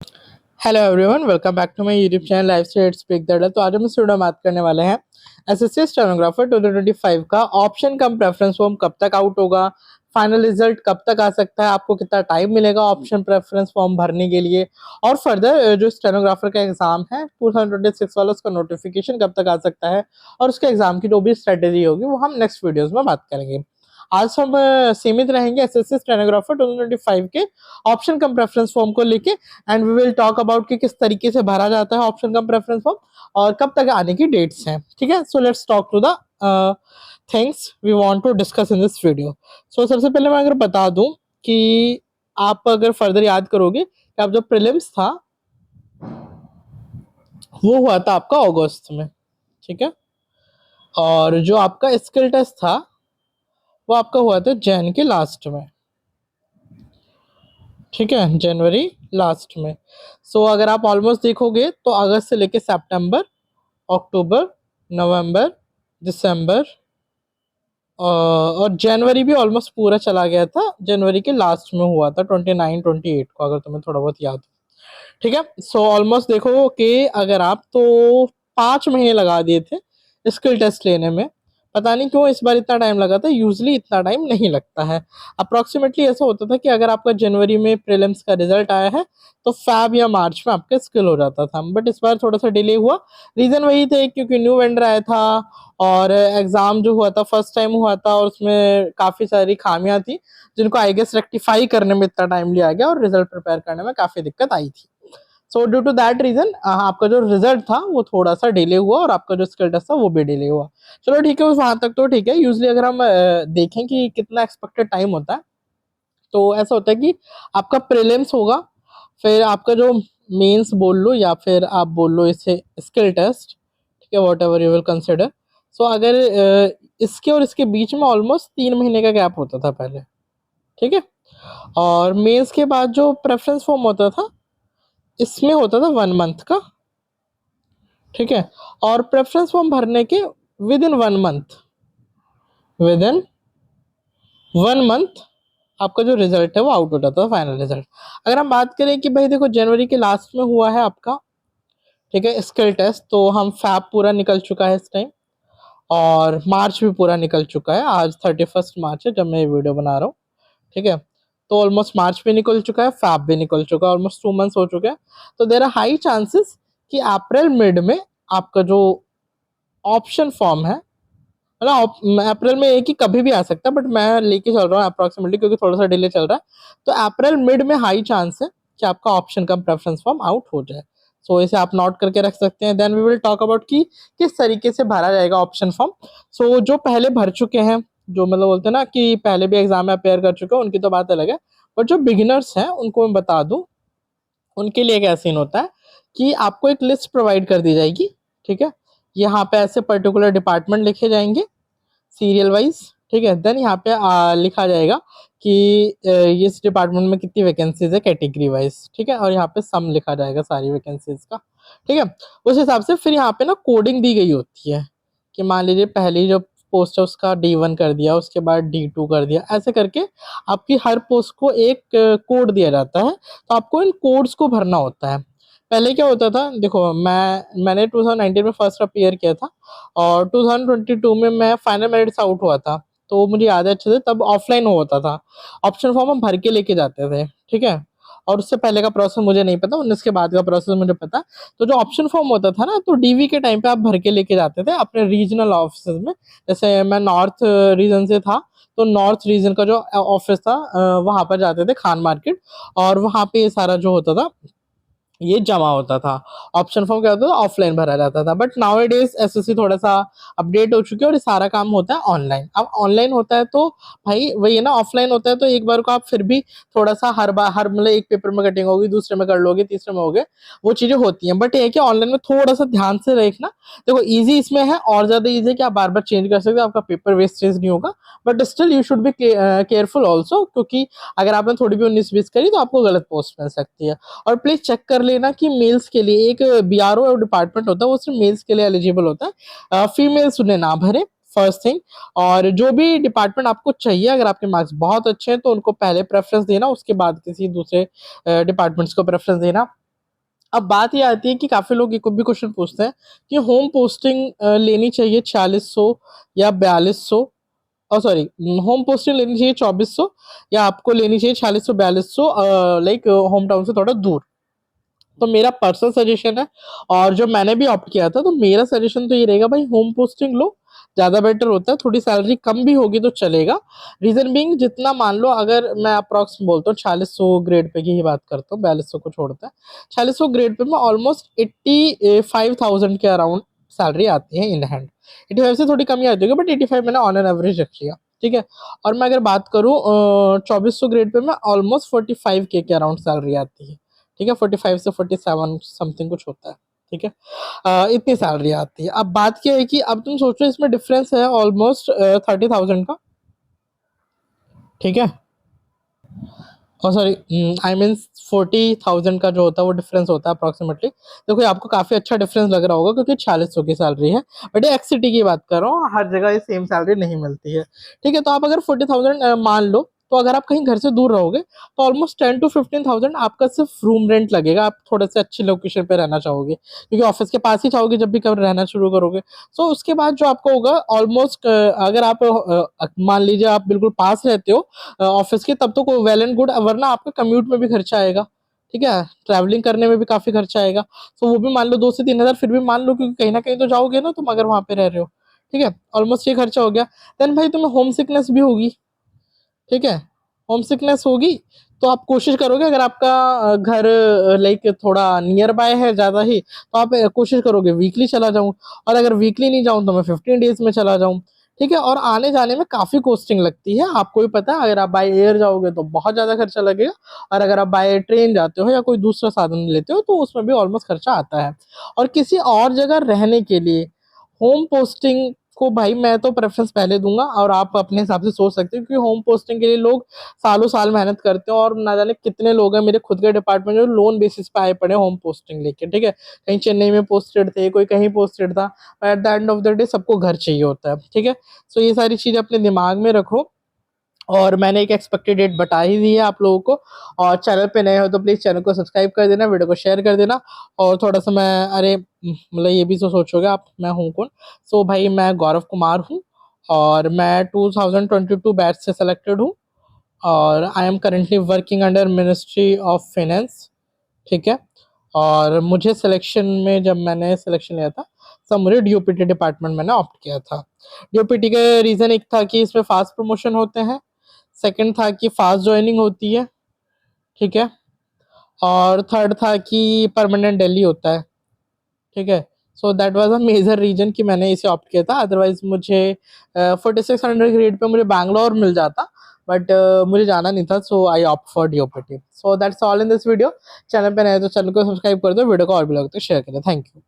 Hello everyone, welcome back to my YouTube channel life से speak that. तो आज हम इस वीडियो में बात करने वाले हैं एसएससी स्टेनोग्राफर 2025 का ऑप्शन कम प्रेफरेंस फॉर्म कब तक आउट होगा, फाइनल रिजल्ट कब तक आ सकता है, आपको कितना टाइम मिलेगा ऑप्शन प्रेफरेंस फॉर्म भरने के लिए, और फर्दर जो स्टेनोग्राफर का एग्जाम है 2026 वाला उसका नोटिफिकेशन कब तक आ सकता है, और उसके एग्जाम की जो भी स्ट्रेटेजी होगी वो हम नेक्स्ट वीडियोज में बात करेंगे। आज हम सीमित रहेंगे एसएससी स्टेनोग्राफर 2025 के ऑप्शन कम प्रेफरेंस फॉर्म को लेके, and we will talk about कि किस तरीके से भरा जाता है ऑप्शन कम प्रेफरेंस फॉर्म और कब तक आने की डेट्स हैं। ठीक है, so let's talk to the things we want to discuss in this video. So सबसे पहले मैं अगर बता दूं कि आप अगर फर्दर याद करोगे कि आप जो प्रीलिम्स था वो हुआ था आपका अगस्त में, ठीक है, और जो आपका स्किल टेस्ट था वो आपका हुआ था जैन के लास्ट में, ठीक है, जनवरी लास्ट में। सो अगर आप ऑलमोस्ट देखोगे तो अगस्त से लेके सितंबर, अक्टूबर, नवंबर, दिसंबर और जनवरी भी ऑलमोस्ट पूरा चला गया था। जनवरी के लास्ट में हुआ था 29-28 को, अगर तुम्हें थोड़ा बहुत याद हो। ठीक है, सो ऑलमोस्ट देखो कि अगर आप तो 5 महीने लगा दिए थे स्किल टेस्ट लेने में। पता नहीं क्यों इस बार इतना टाइम लगा था, यूजली इतना टाइम नहीं लगता है। अप्रोक्सीमेटली ऐसा होता था कि अगर आपका जनवरी में प्रीलिम्स का रिजल्ट आया है तो फैब या मार्च में आपका स्किल हो जाता था, बट इस बार थोड़ा सा डिले हुआ। रीजन वही थे क्योंकि न्यू वेंडर आया था और एग्जाम जो हुआ था फर्स्ट टाइम हुआ था और उसमें काफी सारी खामियां थी जिनको आई गेस रेक्टिफाई करने में इतना टाइम लिया गया और रिजल्ट प्रिपेयर करने में काफी दिक्कत आई थी। So due to that reason आपका जो रिजल्ट था वो थोड़ा सा डिले हुआ और आपका जो स्किल टेस्ट था वो भी डिले हुआ। चलो ठीक है, वहां तक तो ठीक है। यूजली अगर हम देखें कि कितना एक्सपेक्टेड टाइम होता है तो ऐसा होता है कि आपका प्रीलिम्स होगा, फिर आपका जो मेंस बोल लो या फिर आप बोल लो इसे स्किल टेस्ट, ठीक है, whatever you will consider. So अगर इसके और इसके बीच में ऑलमोस्ट 3 महीने का गैप होता था पहले, ठीक है, और मेंस के बाद जो प्रेफरेंस फॉर्म होता था इसमें होता था 1 मंथ का, ठीक है, और प्रेफरेंस फॉर्म भरने के with in 1 month, with in 1 month आपका जो रिजल्ट है वो आउट हो जाता है, फाइनल रिजल्ट। अगर हम बात करें कि भाई देखो जनवरी के लास्ट में हुआ है आपका, ठीक है, स्किल टेस्ट, तो हम फैब पूरा निकल चुका है इस टाइम और मार्च भी पूरा निकल चुका है। आज 31 मार्च है जब मैं ये वीडियो बना रहा हूँ, ठीक है, तो ऑलमोस्ट मार्च भी निकल चुका है, फैब भी निकल चुका है, ऑलमोस्ट 2 मंथ्स हो चुके हैं। तो देर आर हाई चांसेस कि अप्रैल मिड में आपका जो ऑप्शन फॉर्म है, मतलब अप्रैल में एक ही कभी भी आ सकता है, बट मैं लेके चल रहा हूँ अप्रोक्सीमेटली क्योंकि थोड़ा सा डिले चल रहा है, तो अप्रैल मिड में हाई चांस है कि आपका ऑप्शन का प्रेफरेंस फॉर्म आउट हो जाए। सो इसे आप नोट करके रख सकते हैं। Then we will talk about कि किस तरीके से भरा जाएगा ऑप्शन फॉर्म। सो जो पहले भर चुके हैं, जो मतलब बोलते हैं ना कि पहले भी एग्जाम में अपेयर कर चुके हैं, उनकी तो बात अलग है, बट जो बिगिनर्स हैं उनको मैं बता दूं, उनके लिए क्या सीन होता है कि आपको एक लिस्ट प्रोवाइड कर दी जाएगी, ठीक है, यहाँ पे ऐसे पर्टिकुलर डिपार्टमेंट लिखे जाएंगे सीरियल वाइज, ठीक है, देन यहाँ पे लिखा जाएगा कि इस डिपार्टमेंट में कितनी वैकेंसीज है कैटेगरी वाइज, ठीक है, और यहाँ पे सम लिखा जाएगा सारी वैकेंसीज का, ठीक है। उस हिसाब से फिर यहाँ पे ना कोडिंग दी गई होती है कि मान लीजिए पहली जो पोस्ट है उसका D1 कर दिया, उसके बाद D2 कर दिया, ऐसे करके आपकी हर पोस्ट को एक कोड दिया जाता है, तो आपको इन कोड्स को भरना होता है। पहले क्या होता था, देखो मैंने 2019 में फर्स्ट अपियर किया था और 2022 में मैं फाइनल मेरिट से आउट हुआ था, तो मुझे याद है अच्छे से, तब ऑफलाइन होता था, ऑप्शन फॉर्म हम भर के लेके जाते थे, ठीक है, और उससे पहले का प्रोसेस मुझे नहीं पता, 19 के बाद का प्रोसेस मुझे पता। तो जो ऑप्शन फॉर्म होता था ना, तो डीवी के टाइम पे आप भर के लेके जाते थे अपने रीजनल ऑफिस में। जैसे मैं नॉर्थ रीजन से था, तो नॉर्थ रीजन का जो ऑफिस था वहां पर जाते थे, खान मार्केट, और वहां पे ये सारा जो होता था ये जमा होता था। ऑप्शन फॉर्म क्या होता था, ऑफलाइन भरा जाता था, बट नाउ डेज एसएससी थोड़ा सा अपडेट हो चुके हैं और ये सारा काम होता है ऑनलाइन। अब ऑनलाइन होता है तो भाई वही है ना, ऑफलाइन होता है तो एक बार को आप फिर भी थोड़ा सा हर बार हर मतलब एक पेपर में कटिंग होगी, दूसरे में कर लोगे, तीसरे में होगे, वो चीजें होती हैं, बट ये है कि ऑनलाइन में थोड़ा सा ध्यान से देखना। देखो ईजी इसमें है, और ज्यादा ईजी है कि आप बार बार चेंज कर सकते हो, आपका पेपर वेस्टेज नहीं होगा, but still you should be careful also, क्योंकि अगर आपने थोड़ी भी 19-20 करी तो आपको गलत पोस्ट मिल सकती है। और प्लीज चेक कर लेना कि मेल्स के लिए एक बीआरओ डिपार्टमेंट होता है, वो सिर्फ मेल्स के लिए एलिजिबल होता है, फीमेल्स उन्हें ना भरे, फर्स्ट थिंग। और जो भी डिपार्टमेंट आपको चाहिए, अगर आपके मार्क्स बहुत अच्छे हैं तो उनको पहले प्रेफरेंस देना, उसके बाद किसी दूसरे डिपार्टमेंट्स को प्रेफरेंस देना। अब बात ये आती है कि काफ़ी लोग एक भी क्वेश्चन पूछते हैं कि होम पोस्टिंग लेनी चाहिए 4600 या 4200, सॉरी, होम पोस्टिंग लेनी चाहिए 2400 या आपको लेनी चाहिए 4600 4200 लाइक होम टाउन से थोड़ा दूर। तो मेरा पर्सनल सजेशन है, और जो मैंने भी ऑप्ट किया था, तो मेरा सजेशन तो ये रहेगा भाई, होम पोस्टिंग लो, ज़्यादा बेटर होता है। थोड़ी सैलरी कम भी होगी तो चलेगा। रीज़न बीइंग, जितना मान लो, अगर मैं अप्रॉक्स बोलता हूँ 4600 ग्रेड पे की ही बात करता हूँ, 4200 को छोड़ता है, 4600 ग्रेड पे में ऑलमोस्ट 85,000 के अराउंड सैलरी आती है इन हैंड। 85 से थोड़ी कमी आती होगी, बट 85 मैंने ऑन एन एवरेज रख लिया, ठीक है। और मैं अगर बात करूँ 2400 ग्रेड पे में ऑलमोस्ट 45K के अराउंड सैलरी आती है, ठीक है। 45 से 47 समथिंग कुछ होता है, ठीक है। इतनी सैलरी आती है। अब बात क्या है कि अब तुम सोचो, इसमें डिफरेंस है ऑलमोस्ट 30,000 का, ठीक है। और सॉरी, आई मीन 40,000 का जो होता है वो डिफरेंस होता है अप्रॉक्सीमेटली। देखो ये आपको काफ़ी अच्छा डिफरेंस लग रहा होगा क्योंकि 4600 की सैलरी है, बट ये एक्स सिटी की बात कर रहा हूँ, हर जगह ये सेम सैलरी नहीं मिलती है, ठीक है। तो आप अगर 40,000 मान लो, तो अगर आप कहीं घर से दूर रहोगे तो ऑलमोस्ट 10 to 15,000 आपका सिर्फ रूम रेंट लगेगा। आप थोड़े से अच्छी लोकेशन पे रहना चाहोगे क्योंकि ऑफिस के पास ही चाहोगे जब भी कब रहना शुरू करोगे। सो उसके बाद जो आपको होगा ऑलमोस्ट, अगर आप मान लीजिए आप बिल्कुल पास रहते हो ऑफिस के, तब तो कोई वेल एंड गुड, वरना आपका कम्यूट में भी खर्चा आएगा, ठीक है। ट्रैवलिंग करने में भी काफ़ी खर्चा आएगा। तो वो भी मान लो 2 से 3 हज़ार फिर भी मान लो, क्योंकि कहीं ना कहीं तो जाओगे ना तुम, अगर वहाँ पे रह रहे हो, ठीक है। ऑलमोस्ट ये खर्चा हो गया। देन भाई तुम्हें होम सिकनेस भी होगी, ठीक है। होम सिकनेस होगी तो आप कोशिश करोगे, अगर आपका घर लाइक थोड़ा नियर बाय है ज़्यादा ही, तो आप कोशिश करोगे वीकली चला जाऊँ, और अगर वीकली नहीं जाऊँ तो मैं 15 डेज में चला जाऊँ, ठीक है। और आने जाने में काफ़ी कॉस्टिंग लगती है, आपको भी पता है। अगर आप बाय एयर जाओगे तो बहुत ज़्यादा खर्चा लगेगा, और अगर आप बाय ट्रेन जाते हो या कोई दूसरा साधन लेते हो तो उसमें भी ऑलमोस्ट खर्चा आता है। और किसी और जगह रहने के लिए होम पोस्टिंग को भाई मैं तो प्रेफ़रेंस पहले दूँगा, और आप अपने हिसाब से सोच सकते हो, क्योंकि होम पोस्टिंग के लिए लोग सालों-साल मेहनत करते हैं, और ना जाने कितने लोग हैं मेरे खुद के डिपार्टमेंट में लोन बेसिस पे आए पड़े हैं होम पोस्टिंग लेके, ठीक है। कहीं चेन्नई में पोस्टेड थे, कोई कहीं पोस्टेड था। At the end of the day सबको घर चाहिए होता है, ठीक है। सो ये सारी चीज़ें अपने दिमाग में रखो, और मैंने एक एक्सपेक्टेड डेट बता ही दी है आप लोगों को। और चैनल पे नए हो तो प्लीज़ चैनल को सब्सक्राइब कर देना, वीडियो को शेयर कर देना। और थोड़ा-सा मैं, अरे मतलब ये भी तो सोचोगे आप मैं हूँ कौन? सो भाई मैं गौरव कुमार हूँ, और मैं 2022 बैच से सेलेक्टेड हूँ, और I am currently working under ministry of finance, ठीक है। और मुझे सिलेक्शन में, जब मैंने सिलेक्शन लिया था, तब मुझे डीओपीटी डिपार्टमेंट मैंने ऑप्ट किया था। डीओपीटी का रीज़न एक था कि इसमें फ़ास्ट प्रमोशन होते हैं, सेकंड था कि फ़ास्ट जॉइनिंग होती है, ठीक है। और थर्ड था कि परमानेंट दिल्ली होता है, ठीक है। So that was a major reason कि मैंने इसे ऑप्ट किया था। अदरवाइज़ मुझे 4600 ग्रेड पे मुझे बैंगलोर मिल जाता, बट मुझे जाना नहीं था, so I opt for DOPT. So that's all in this video. Channel पे नए हो तो चैनल को सब्सक्राइब कर दो, वीडियो को और भी लोगों तक शेयर करें। Thank you.